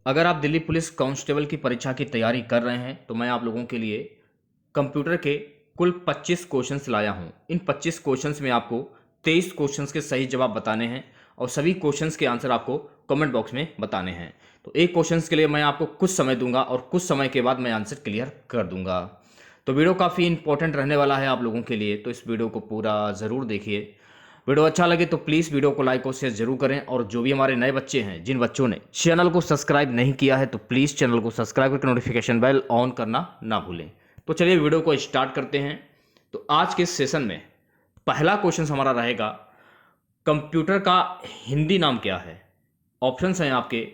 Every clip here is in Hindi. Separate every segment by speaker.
Speaker 1: अगर आप दिल्ली पुलिस कांस्टेबल की परीक्षा की तैयारी कर रहे हैं तो मैं आप लोगों के लिए कंप्यूटर के कुल 25 क्वेश्चंस लाया हूं। इन 25 क्वेश्चंस में आपको 23 क्वेश्चंस के सही जवाब बताने हैं और सभी क्वेश्चंस के आंसर आपको कमेंट बॉक्स में बताने हैं। तो एक क्वेश्चंस के लिए मैं आपको कुछ समय दूंगा और कुछ समय के बाद मैं आंसर क्लियर कर दूंगा। तो वीडियो काफ़ी इंपॉर्टेंट रहने वाला है आप लोगों के लिए, तो इस वीडियो को पूरा ज़रूर देखिए। वीडियो अच्छा लगे तो प्लीज़ वीडियो को लाइक और शेयर जरूर करें, और जो भी हमारे नए बच्चे हैं, जिन बच्चों ने चैनल को सब्सक्राइब नहीं किया है, तो प्लीज़ चैनल को सब्सक्राइब करके नोटिफिकेशन बेल ऑन करना ना भूलें। तो चलिए वीडियो को स्टार्ट करते हैं। तो आज के सेशन में पहला क्वेश्चन हमारा रहेगा, कंप्यूटर का हिंदी नाम क्या है? ऑप्शंस हैं आपके,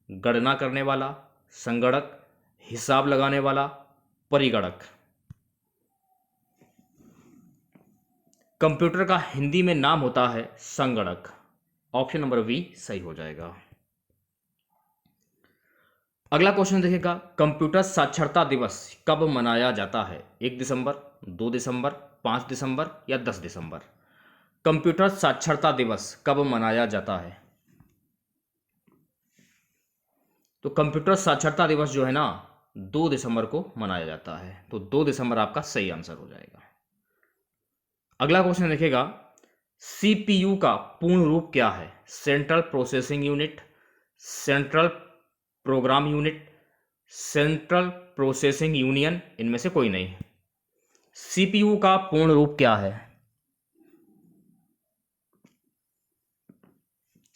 Speaker 1: गणना करने वाला, संगणक, हिसाब लगाने वाला, परिगणक। कंप्यूटर का हिंदी में नाम होता है संगणक। ऑप्शन नंबर बी सही हो जाएगा। अगला क्वेश्चन देखिएगा, कंप्यूटर साक्षरता दिवस कब मनाया जाता है? 1 दिसंबर, 2 दिसंबर, 5 दिसंबर या 10 दिसंबर? कंप्यूटर साक्षरता दिवस कब मनाया जाता है? तो कंप्यूटर साक्षरता दिवस जो है ना, 2 दिसंबर को मनाया जाता है। तो 2 दिसंबर आपका सही आंसर हो जाएगा। अगला क्वेश्चन देखिएगा, सीपीयू का पूर्ण रूप क्या है? Central processing unit, central program unit, central processing union, इनमें से कोई नहीं। सीपीयू का पूर्ण रूप क्या है?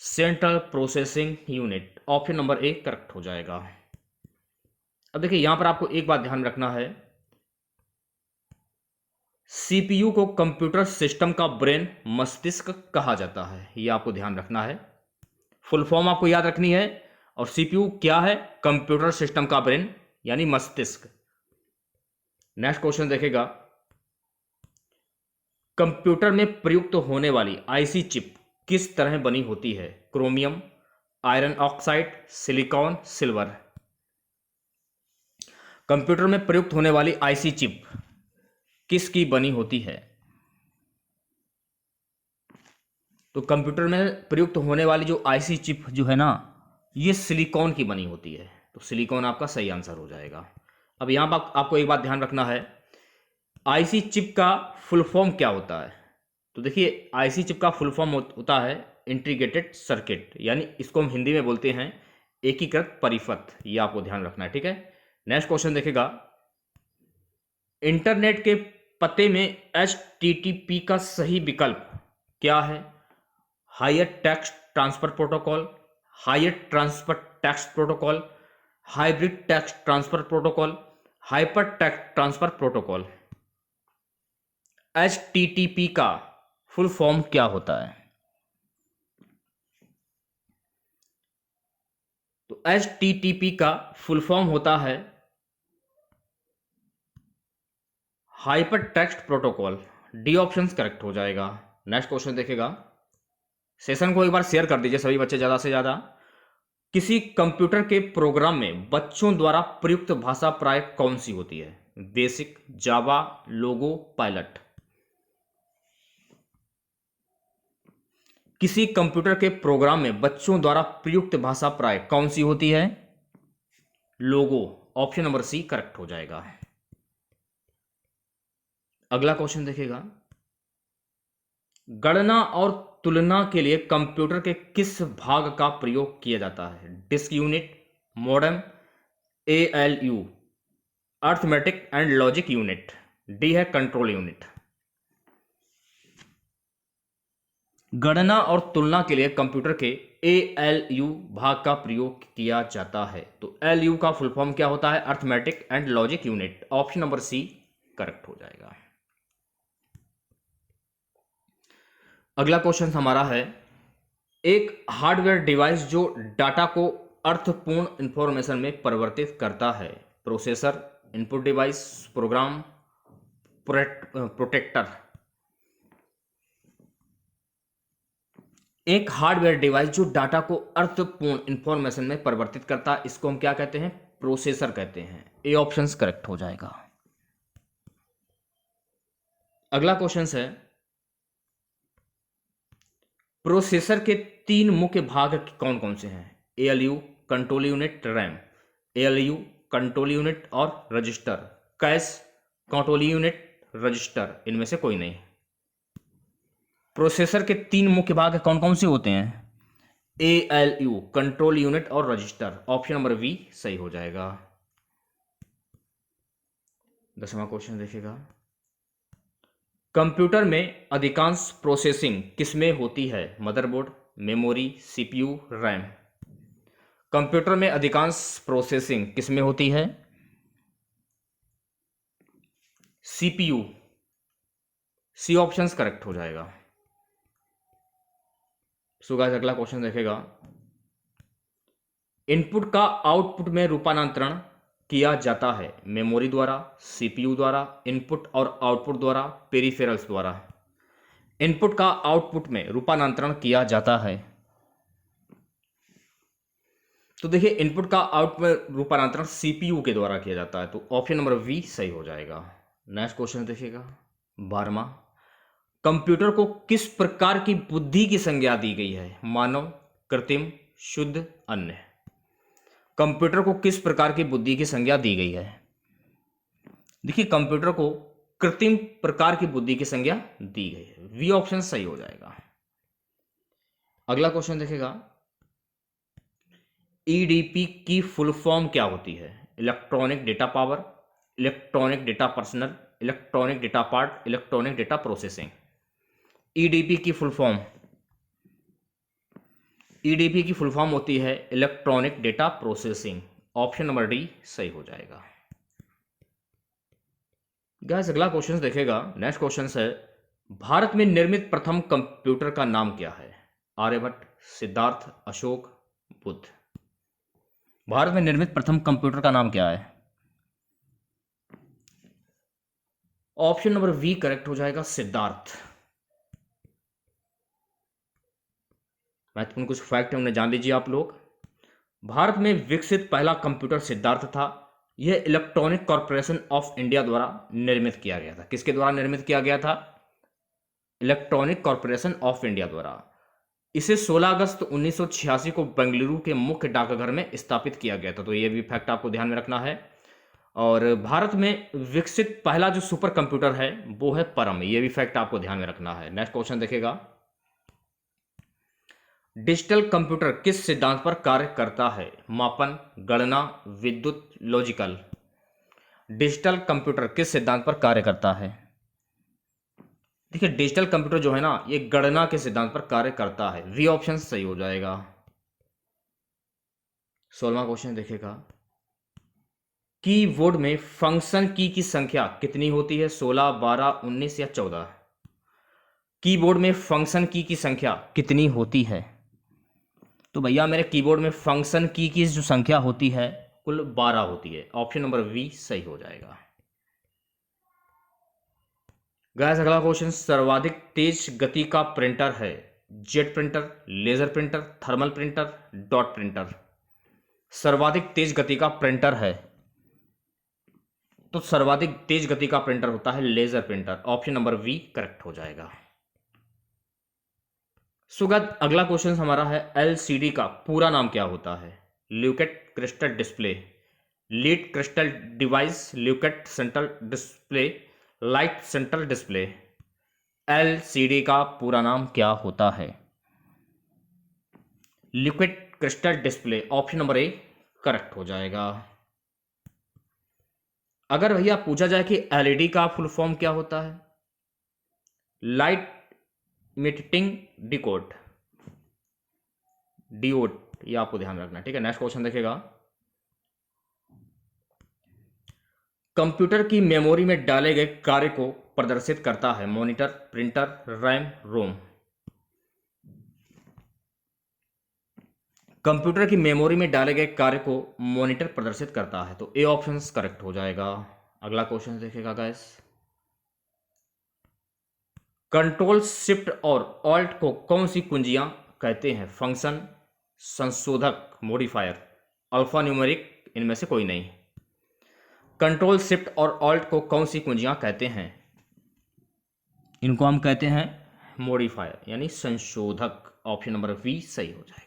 Speaker 1: Central processing unit. Option number A correct हो जाएगा। अब देखिए यहां पर आपको एक बात ध्यान रखना है, सीपीयू को कंप्यूटर सिस्टम का ब्रेन, मस्तिष्क कहा जाता है। यह आपको ध्यान रखना है, फुल फॉर्म आपको याद रखनी है। और सीपीयू क्या है? कंप्यूटर सिस्टम का ब्रेन यानी मस्तिष्क। नेक्स्ट क्वेश्चन देखेगा, कंप्यूटर में प्रयुक्त होने वाली आईसी चिप किस तरह बनी होती है? Chromium, iron oxide, silicon, silver. Computer में प्रयुक्त होने वाली आईसी चिप किसकी बनी होती है? तो कंप्यूटर में प्रयुक्त होने वाली जो आईसी चिप जो है ना, ये सिलिकॉन की बनी होती है। तो सिलिकॉन आपका सही आंसर हो जाएगा। अब यहां पर आपको एक बात ध्यान रखना है, आईसी चिप का फुल फॉर्म क्या होता है? तो देखिए आईसी चिप का फुल फॉर्म होता है इंटीग्रेटेड सर्किट, यानी इसको हम हिंदी में बोलते हैं एकीकृत परिपथ। ये आपको ध्यान रखना है, ठीक है। नेक्स्ट क्वेश्चन देखेगा, इंटरनेट के पते में एचटीटीपी का सही विकल्प क्या है? Higher text transfer protocol, higher transfer text protocol, hybrid text transfer protocol, hyper text transfer protocol. HTTP का फुल फॉर्म क्या होता है? तो एचटीटीपी का फुल फॉर्म होता है hyper text protocol. D option correct हो जाएगा। नेक्स्ट क्वेश्चन देखेगा, सेशन को एक बार शेयर कर दीजिए सभी बच्चे ज्यादा से ज्यादा। किसी कंप्यूटर के प्रोग्राम में बच्चों द्वारा प्रयुक्त भाषा प्राय कौन सी होती है? बेसिक, जावा, लोगो, पायलट। किसी कंप्यूटर के प्रोग्राम में बच्चों द्वारा प्रयुक्त भाषा प्राय कौन सी होती है? लोगो। ऑप्शन नंबर सी करेक्ट हो जाएगा। अगला क्वेश्चन देखेगा, गणना और तुलना के लिए कंप्यूटर के किस भाग का प्रयोग किया जाता है? Disk unit, modem, ALU, arithmetic and logic unit. D है कंट्रोल यूनिट। गणना और तुलना के लिए कंप्यूटर के एएलयू भाग का प्रयोग किया जाता है। तो एलयू का फुल फॉर्म क्या होता है? Arithmetic and logic unit. Option number C correct हो जाएगा। अगला क्वेश्चन हमारा है, एक हार्डवेयर डिवाइस जो डाटा को अर्थपूर्ण इंफॉर्मेशन में परिवर्तित करता है। Processor, input device, program, protector. एक हार्डवेयर डिवाइस जो डाटा को अर्थपूर्ण इंफॉर्मेशन में परिवर्तित करता है, इसको हम क्या कहते हैं? प्रोसेसर कहते हैं। ए ऑप्शन करेक्ट हो जाएगा। अगला क्वेश्चन है, प्रोसेसर के 3 मुख्य भाग कौन कौन से हैं? ALU, control unit, RAM, ALU control unit और register, cache control unit, register, इनमें से कोई नहीं। प्रोसेसर के 3 मुख्य भाग कौन कौन से होते हैं? ALU कंट्रोल यूनिट और रजिस्टर, ऑप्शन नंबर बी सही हो जाएगा। 10वां क्वेश्चन देखिएगा, कंप्यूटर में अधिकांश प्रोसेसिंग किसमें होती है? Motherboard, memory, CPU, RAM. Computer में अधिकांश प्रोसेसिंग किसमें होती है? CPU, सी ऑप्शन करेक्ट हो जाएगा। सो गाइस अगला क्वेश्चन देखेगा, इनपुट का आउटपुट में रूपांतरण किया जाता है मेमोरी द्वारा, CPU द्वारा, इनपुट और आउटपुट द्वारा, पेरिफेरल्स द्वारा। इनपुट का आउटपुट में रूपांतरण किया जाता है, तो देखिए इनपुट का आउटपुट में रूपांतरण CPU के द्वारा किया जाता है, तो ऑप्शन नंबर बी सही हो जाएगा। नेक्स्ट क्वेश्चन देखिएगा 12वां, कंप्यूटर को किस प्रकार की बुद्धि की संज्ञा दी गई है? मानव, कृत्रिम, शुद्ध, अन्य। कंप्यूटर को किस प्रकार की बुद्धि की संज्ञा दी गई है? देखिए कंप्यूटर को कृत्रिम प्रकार की बुद्धि की संज्ञा दी गई है, वी ऑप्शन सही हो जाएगा। अगला क्वेश्चन देखेगा, EDP की फुल फॉर्म क्या होती है? Electronic data power, electronic data personal, electronic data part, electronic data processing. EDP की फुल फॉर्म, EDP की फुल फॉर्म होती है electronic data processing, option number D सही हो जाएगा। गाइस अगला क्वेश्चन देखेगा, नेक्स्ट क्वेश्चन है, भारत में निर्मित प्रथम कंप्यूटर का नाम क्या है? आर्यभट्ट, सिद्धार्थ, अशोक, बुद्ध। भारत में निर्मित प्रथम कंप्यूटर का नाम क्या है? ऑप्शन नंबर वी करेक्ट हो जाएगा, सिद्धार्थ। महत्वपूर्ण कुछ फैक्ट है उन्हें जान लीजिए आप लोग। भारत में विकसित पहला कंप्यूटर सिद्धार्थ था। यह इलेक्ट्रॉनिक कॉर्पोरेशन ऑफ इंडिया द्वारा निर्मित किया गया था। किसके द्वारा निर्मित किया गया था? इलेक्ट्रॉनिक कॉर्पोरेशन ऑफ इंडिया द्वारा। इसे 16 अगस्त 1986 को बेंगलुरु के मुख्य डाकघर में स्थापित किया गया था, तो यह भी फैक्ट आपको ध्यान में रखना है। और भारत में विकसित पहला जो सुपर कंप्यूटर है वो है परम, यह भी फैक्ट आपको ध्यान में रखना है। नेक्स्ट क्वेश्चन देखेगा, डिजिटल कंप्यूटर किस सिद्धांत पर कार्य करता है? मापन, गणना, विद्युत, लॉजिकल। डिजिटल कंप्यूटर किस सिद्धांत पर कार्य करता है? देखिए डिजिटल कंप्यूटर जो है ना, ये गणना के सिद्धांत पर कार्य करता है, वी ऑप्शन सही हो जाएगा। 16वां क्वेश्चन देखेगा, कीबोर्ड में फंक्शन की संख्या कितनी होती है? 16, 12, 19 या 14। कीबोर्ड में फंक्शन की संख्या कितनी होती है? तो भैया मेरे कीबोर्ड में फंक्शन की जो संख्या होती है कुल 12 होती है, ऑप्शन नंबर वी सही हो जाएगा। गाइस अगला क्वेश्चन, सर्वाधिक तेज गति का प्रिंटर है? Jet printer, laser printer, thermal printer, dot printer. सर्वाधिक तेज गति का प्रिंटर है तो सर्वाधिक तेज गति का प्रिंटर होता है laser printer, option number B correct हो जाएगा। सुगत अगला क्वेश्चन हमारा है, LCD का पूरा नाम क्या होता है? ल्यूकेट crystal display, lead crystal device, ल्यूकेट central display, light central display. LCD का पूरा नाम क्या होता है? Liquid crystal display, option number A correct हो जाएगा। अगर भैया पूछा जाए कि LED का फुल फॉर्म क्या होता है? लाइट इमिटिंग डिकोड, डियोड, ये आपको ध्यान रखना है, ठीक है। नेक्स्ट क्वेश्चन देखेगा, कंप्यूटर की मेमोरी में डाले गए कार्य को प्रदर्शित करता है? मॉनिटर, प्रिंटर, रैम, रोम। कंप्यूटर की मेमोरी में डाले गए कार्य को मॉनिटर प्रदर्शित करता है, तो ए ऑप्शन करेक्ट हो जाएगा। अगला क्वेश्चन देखेगा गाइस, कंट्रोल शिफ्ट और ऑल्ट को कौन सी कुंजियां कहते हैं? फंक्शन, संशोधक, मॉडिफायर, अल्फा न्यूमेरिक, इनमें से कोई नहीं। कंट्रोल शिफ्ट और ऑल्ट को कौन सी कुंजियां कहते हैं? इनको हम कहते हैं मॉडिफायर यानी संशोधक, ऑप्शन नंबर बी सही हो जाएगा।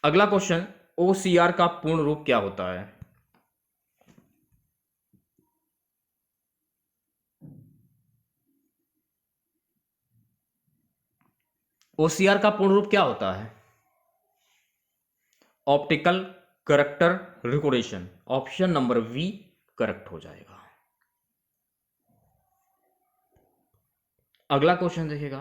Speaker 1: अगला क्वेश्चन, OCR का पूर्ण रूप क्या होता है? OCR का पूर्ण रूप क्या होता है? Optical character recordation, option number B correct हो जाएगा। अगला क्वेश्चन देखिएगा,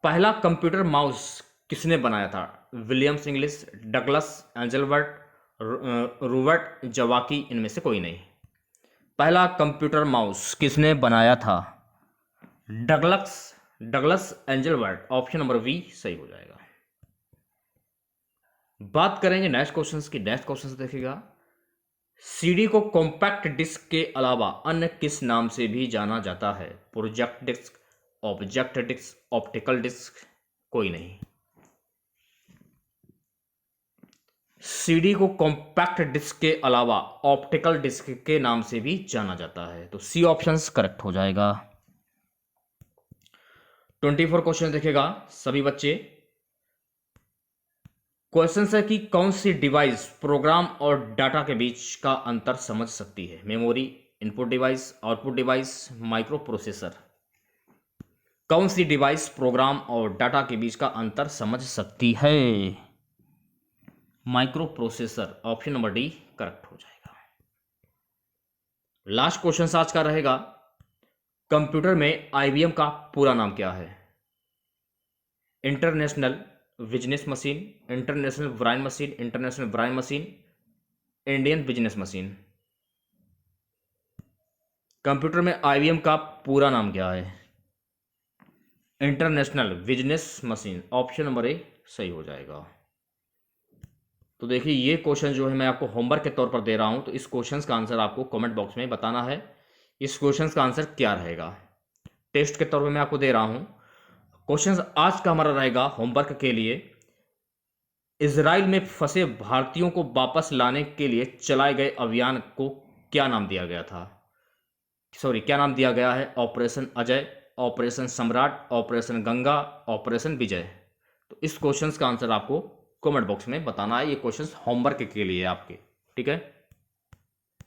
Speaker 1: पहला कंप्यूटर माउस किसने बनाया था? Williams English, Douglas Engelbart, Robert जवाकी, इनमें से कोई नहीं। पहला कंप्यूटर माउस किसने बनाया था? Douglas Douglas Engelbart, option number B सही हो जाएगा। बात करेंगे नेक्स्ट क्वेश्चंस की। नेक्स्ट क्वेश्चंस देखिएगा, सीडी को कॉम्पैक्ट डिस्क के अलावा अन्य किस नाम से भी जाना जाता है? Project disk, object disk, optical disk, कोई नहीं। सीडी को कॉम्पैक्ट डिस्क के अलावा ऑप्टिकल डिस्क के नाम से भी जाना जाता है, तो सी ऑप्शन करेक्ट हो जाएगा। 24 क्वेश्चन देखेगा सभी बच्चे। क्वेश्चन है कि कौन सी डिवाइस प्रोग्राम और डाटा के बीच का अंतर समझ सकती है? Memory, input device, output device, micro processor. कौन सी डिवाइस प्रोग्राम और डाटा के बीच का अंतर समझ सकती है? Micro processor, option number D correct हो जाएगा। लास्ट क्वेश्चन आज का रहेगा, कंप्यूटर में IBM का पूरा नाम क्या है? International business machine, international brain machine, international brain machine, Indian business machine. Computer में IBM का पूरा नाम क्या है? International business machine, option number A सही हो जाएगा। तो देखिए ये क्वेश्चन जो है मैं आपको होमवर्क के तौर पर दे रहा हूं, तो इस क्वेश्चन का आंसर आपको कमेंट बॉक्स में बताना है। इस क्वेश्चन का आंसर क्या रहेगा, टेस्ट के तौर पर मैं आपको दे रहा हूं। क्वेश्चन आज का हमारा रहेगा होमवर्क के लिए, इजराइल में फंसे भारतीयों को वापस लाने के लिए चलाए गए अभियान को क्या नाम दिया गया था? क्या नाम दिया गया है? ऑपरेशन अजय, ऑपरेशन सम्राट, ऑपरेशन गंगा, ऑपरेशन विजय। तो इस क्वेश्चन का आंसर आपको कमेंट बॉक्स में बताना है। ये क्वेश्चन होमवर्क के लिए आपके, ठीक है।